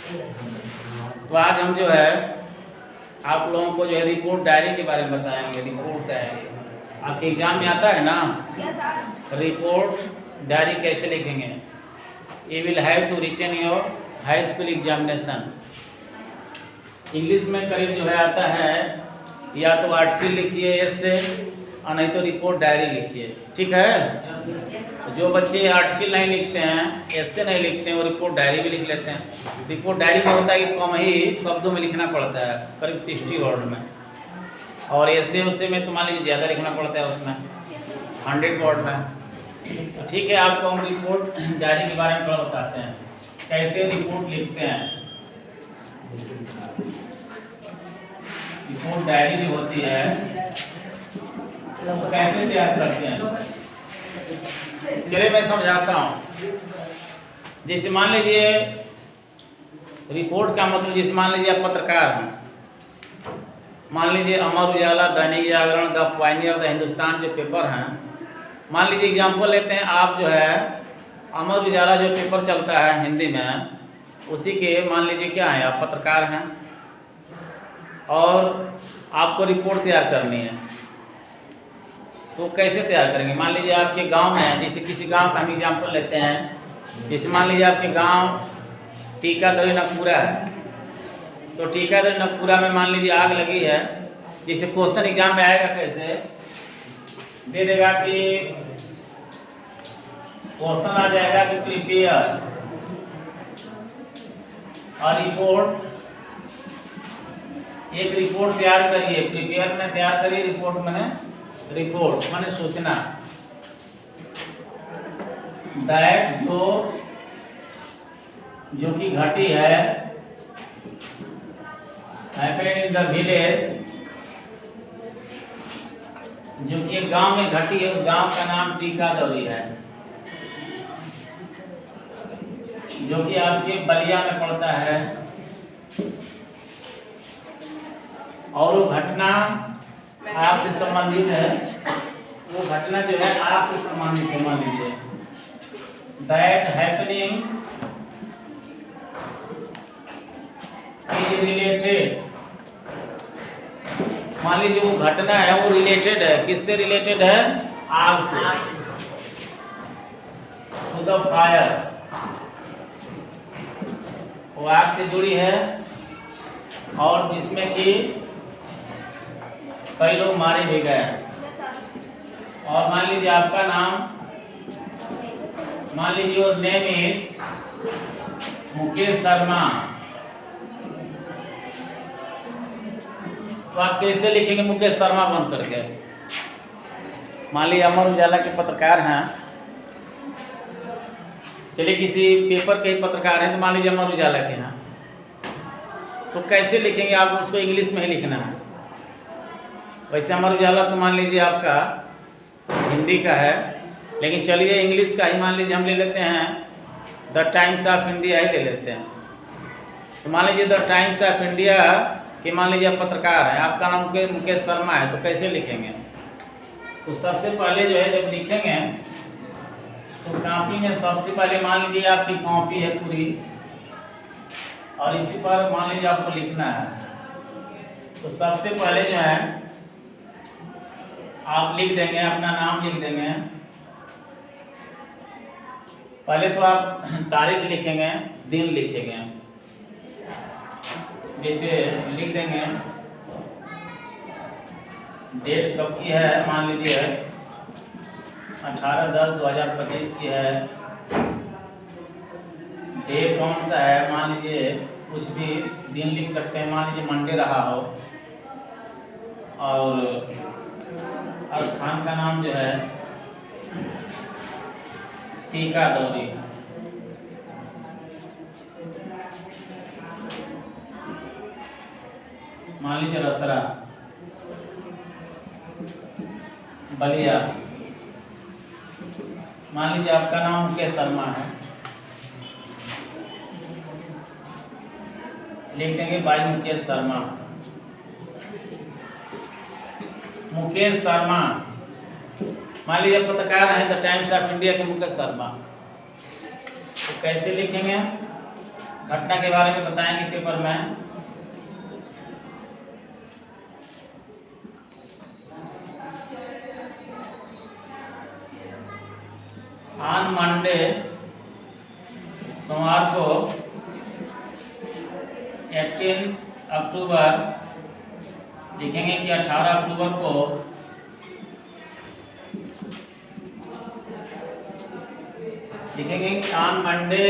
तो आज हम जो है आप लोगों को जो है रिपोर्ट डायरी के बारे में बताएंगे। रिपोर्ट डायरी आपके एग्जाम में आता है ना, रिपोर्ट डायरी कैसे लिखेंगे। You will have to written your high school examinations. English में करीब जो है आता है या तो आर्टिकल लिखिए इससे और नहीं तो रिपोर्ट डायरी लिखिए, ठीक है। जो बच्चे आर्टिकल नहीं लिखते हैं, ऐसे नहीं लिखते हैं, वो रिपोर्ट डायरी भी लिख लेते हैं। रिपोर्ट डायरी में होता है कि कम ही शब्दों में लिखना पड़ता है, करीब 60 वर्ड में, और ऐसे उससे में तुम्हारे लिए ज़्यादा लिखना पड़ता है, उसमें 100 वर्ड में। तो ठीक है, आपको हम रिपोर्ट डायरी के बारे में थोड़ा बताते हैं कैसे रिपोर्ट लिखते हैं। रिपोर्ट डायरी जो होती है तो कैसे तैयार करते हैं, चलिए मैं समझाता हूँ। जैसे मान लीजिए रिपोर्ट का मतलब, जैसे मान लीजिए आप पत्रकार हैं, मान लीजिए Amar Ujala, Dainik Jagran, the Pioneer, the Hindustan जो पेपर हैं, मान लीजिए एग्जाम्पल लेते हैं, आप जो है अमर उजाला जो पेपर चलता है हिंदी में, उसी के मान लीजिए क्या है, आप पत्रकार हैं और आपको रिपोर्ट तैयार करनी है। तो कैसे तैयार करेंगे, मान लीजिए आपके गांव में, जैसे किसी गांव का हम एग्जाम्पल लेते हैं, जैसे मान लीजिए आपके गांव टीकादरी नकपुरा है, तो टीकादरी नकपुरा में मान लीजिए आग lगी है। जैसे क्वेश्चन एग्जाम में आएगा, कैसे दे देगा कि क्वेश्चन आ जाएगा कि प्रिपेयर और रिपोर्ट, एक रिपोर्ट तैयार करिए। प्रिपेयर में तैयार करिए, रिपोर्ट मैंने रिपोर्ट माने सूचना। दैट जो कि घटी है, हैपेंड इन द विलेज, जो कि एक गांव में घटी है, उस गांव का नाम टीकादौरी है, जो कि आपके बलिया में पड़ता है, और वो घटना आपसे संबंधित है। वो घटना जो है आपसे संबंधित है। मान लीजिए दैट हैपनिंग इज रिलेटेड, मान लीजिए वो घटना है वो रिलेटेड है, किससे रिलेटेड है, आग से, टू द फायर, वो आग से जुड़ी है, और जिसमें कि कई लोग मारे भी गए। और मान लीजिए आपका नाम, मान लीजिए your name is Mukesh Sharma, तो आप कैसे लिखेंगे मुकेश शर्मा बन करके। मान लीजिए अमर उजाला के पत्रकार हैं, चलिए किसी पेपर के पत्रकार हैं, तो मान लीजिए अमर उजाला के हैं, तो कैसे लिखेंगे आप, उसको इंग्लिश में ही लिखना है। वैसे अमर उजाला तो मान लीजिए आपका हिंदी का है, लेकिन चलिए इंग्लिश का ही मान लीजिए हम ले लेते हैं, द टाइम्स ऑफ इंडिया ही ले लेते हैं। तो मान लीजिए द टाइम्स ऑफ इंडिया के मान लीजिए आप पत्रकार हैं, आपका नाम मुकेश शर्मा है, तो कैसे लिखेंगे। तो सबसे पहले जो है जब लिखेंगे तो कॉपी में सबसे पहले मान लीजिए आपकी कॉपी है पूरी, और इसी पर मान लीजिए आपको लिखना है। तो सबसे पहले जो है आप लिख देंगे, अपना नाम लिख देंगे। पहले तो आप तारीख लिखेंगे, दिन लिखेंगे। जैसे लिख देंगे डेट कब की है, मान लीजिए 18/10/2025 की है। डे कौन सा है, मान लीजिए कुछ भी दिन लिख सकते हैं, मान लीजिए मंडे रहा हो। और स्थान का नाम जो है टीकादौरी, मान लीजिए रसरा, बलिया, मान लीजिए आपका नाम मुकेश शर्मा है, लिख देंगे बाय मुकेश शर्मा। मुकेश शर्मा, मान लीजिए पत्रकार हैं द टाइम्स ऑफ इंडिया के मुकेश शर्मा, तो कैसे लिखेंगे, घटना के बारे में बताएंगे पेपर में। ऑन मंडे, सोमवार को 18 अक्टूबर, लिखेंगे कि 18 अक्टूबर को लिखेंगे ऑन मंडे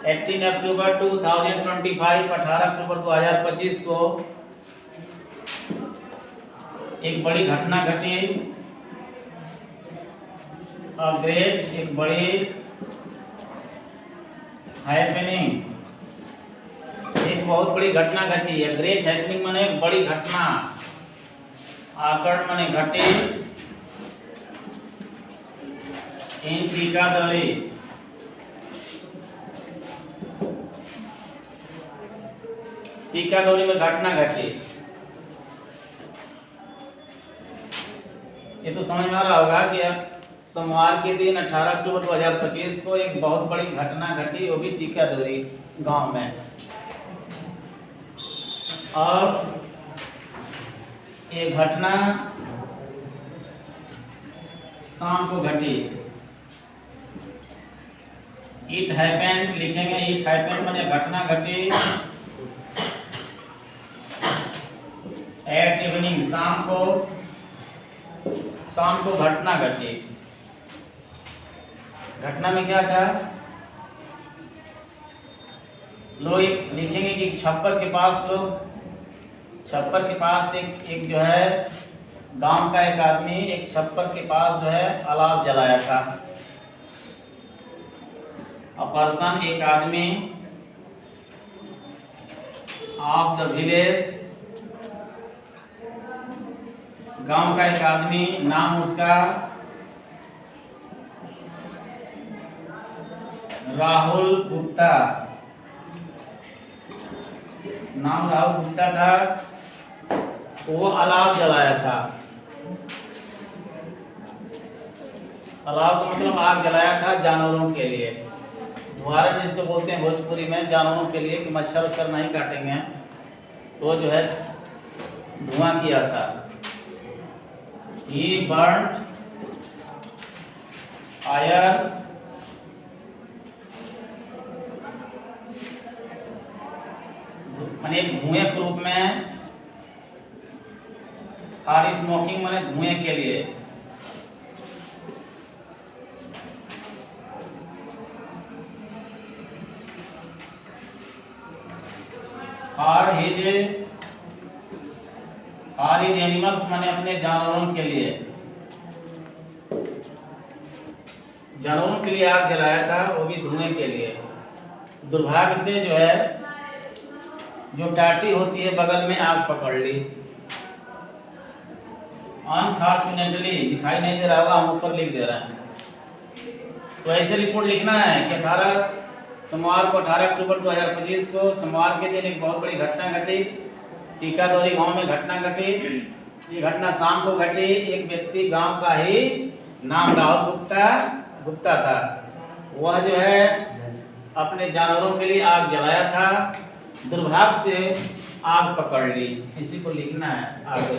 18 अक्टूबर 2025, 18 अक्टूबर 2025 को एक बड़ी घटना घटी। एक बड़ी हैपनिंग, एक बहुत बड़ी घटना घटी है। ग्रेट हैपनिंग माने एक बड़ी घटना, आकर माने घटी इन टीकादौरी, टीकादौरी में घटना घटी। ये तो समझ में आ रहा होगा कि सोमवार के दिन 18 अक्टूबर 2025 को एक बहुत बड़ी घटना घटी, वो भी टीकादौरी गांव में। और ये घटना शाम को घटी। इट हैपेंड, लिखेंगे इट हैपेंड माने घटना घटी एट इवनिंग, शाम को घटना घटी। घटना में क्या था? लोग लिखेंगे कि छप्पर के पास एक जो है गांव का एक आदमी एक छप्पर के पास जो है अलाव जलाया था। अ पर्सन, एक आदमी ऑफ द विलेज, गांव का एक आदमी, नाम उसका राहुल गुप्ता, नाम राहुल गुप्ता था। वो अलाव जलाया था। अलाव का मतलब आग जलाया था जानवरों के लिए। धुआरन जिसको बोलते हैं भोजपुरी में, जानवरों के लिए कि मच्छर उच्छर नहीं काटेंगे, तो जो है धुआं किया था। He burnt fire माने धुएं के रूप में, और स्मोकिंग माने धुएं के लिए। और हिज एनिमल्स माने अपने जानवरों के लिए, जानवरों के लिए आग जलाया था, वो भी धुएं के लिए। दुर्भाग्य से जो है जो टाटी होती है बगल में आग पकड़ ली। अनफॉर्चुनेटली, दिखाई नहीं दे रहा होगा, हम ऊपर लिख दे रहे हैं। तो ऐसे रिपोर्ट लिखना है कि सोमवार को 18 अक्टूबर 2025 को सोमवार के दिन एक बहुत बड़ी घटना घटी। टीकादौरी गांव में घटना घटी। ये घटना शाम को घटी। एक व्यक्ति गांव का ही, नाम राहुल गुप्ता था, वह जो है अपने जानवरों के लिए आग जलाया था। दुर्भाग्य से आग पकड़ ली। इसी को लिखना है आगे।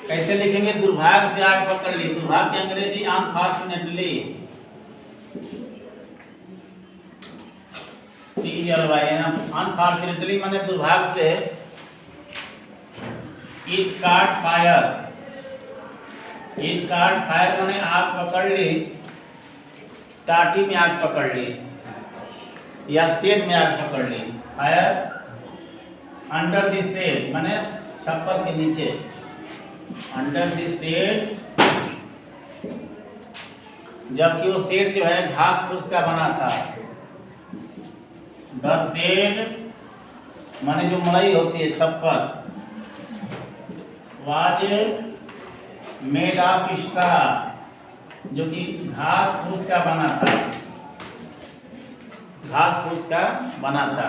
कैसे लिखेंगे? दुर्भाग्य से आग पकड़ ली। दुर्भाग्य की अंग्रेजी अनफॉर्चुनेटली, अनफॉर्चुनेटली माने दुर्भाग्य से। इट काट फायर, इट काट फायर माने आग पकड़ ली, टाटी में आग पकड़ ली या शेड में आग पकड़ ली। फायर अंडर द शेड माने छप्पर के नीचे, अंडर द शेड, जबकि वो शेड जो है घास फूस का बना था। द शेड माने जो मड़ई होती है, छप्पर, वाज मेड ऑफ स्ट्रा, जो कि घास फूस का बना था, घास फूस का बना था,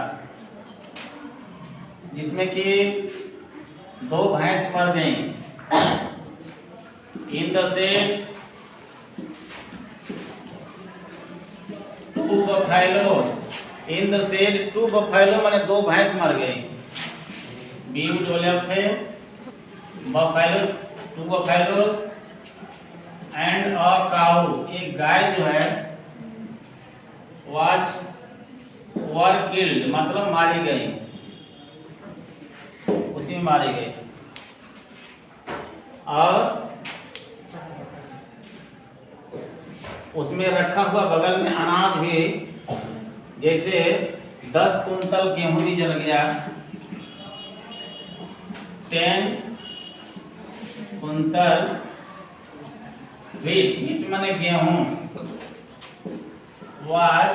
जिसमें कि 2 भैंस मर गई। In the said 2 buffaloes in the said 2 buffalo माने 2 भैंस मर गई। बी डेवलप है बफेलो 2 buffaloes एंड अ काऊ एक गाय जो है वर किल्ड मतलब मारी गई, उसी में मारी गई। और उसमें रखा हुआ बगल में अनाज भी, जैसे 10 कुंतल गेहूं भी जल गया, 10 कुंतल वीट माने गेहूं, वाज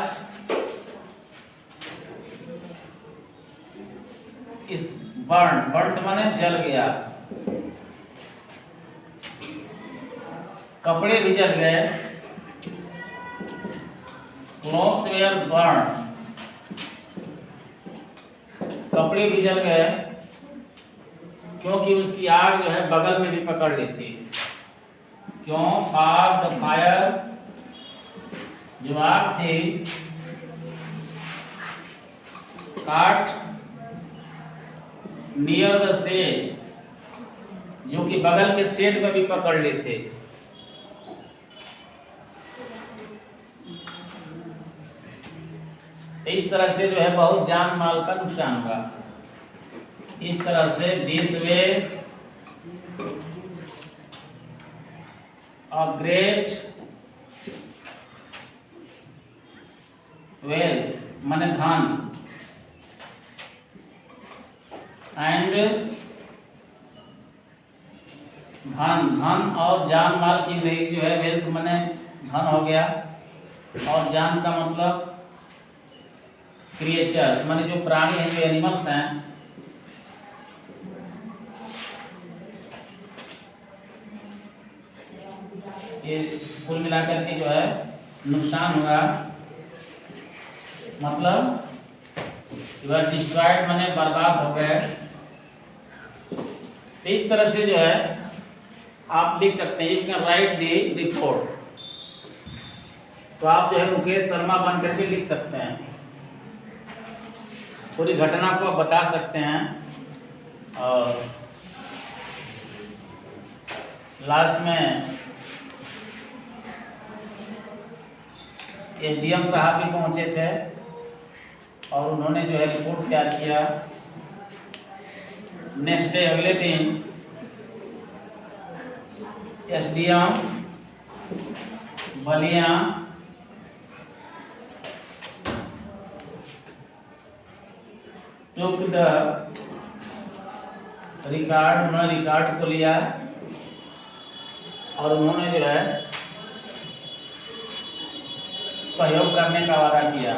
इस बर्न माने जल गया, कपड़े भी जल गए, क्लॉथ्स वेयर बर्न कपड़े भी जल गए, क्योंकि उसकी आग जो है बगल में भी पकड़ ली थी। क्यों? फॉर द फायर जो आग थी काट नियर द सेड जो कि बगल के सेड में भी पकड़ ली थे। इस तरह से जो है बहुत जान माल का नुकसान हुआ। इस तरह से this way a great wealth माने धन एंड धन और जान माल की जो है वेल्थ माने धन हो गया, और जान का मतलब क्रिएचर्स माने जो प्राणी हैं, जो एनिमल्स हैं, ये कुल मिलाकर के जो है नुकसान हुआ, मतलब डिस्ट्रॉयड माने बर्बाद हो गए। इस तरह से जो है आप लिख सकते हैं, you can right the report. तो आप जो है मुकेश शर्मा बन करके लिख सकते हैं, पूरी घटना को आप बता सकते हैं। और लास्ट में एसडीएम साहब भी पहुंचे थे और उन्होंने जो है रिपोर्ट तैयार किया। नेक्स्ट डे अगले दिन SDM Ballia took the record, उन्होंने रिकॉर्ड को लिया और उन्होंने जो है सहयोग करने का वादा किया।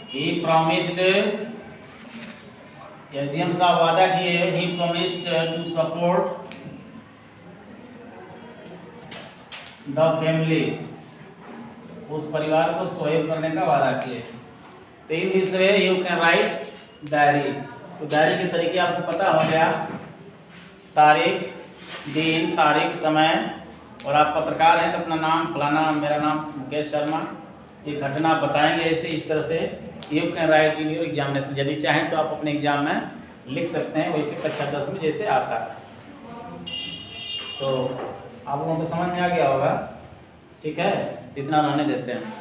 ही प्रॉमिस्ड, एसडीएम साहब वादा किए, he promised to support the family, उस परिवार को सहयोग करने का वादा किए। तो in this way you can write diary. तो डायरी के तरीके आपको पता हो गया, तारीख, दिन, तारीख, समय, और आप पत्रकार हैं तो अपना नाम, फलाना मेरा नाम मुकेश शर्मा, ये घटना बताएंगे ऐसे इस तरह से। You can right in your examination, यदि चाहें तो आप अपने एग्जाम में लिख सकते हैं, वैसे कक्षा 10 में जैसे आता है। तो आप लोगों को समझ में आ गया होगा, ठीक है, इतना रहने देते हैं।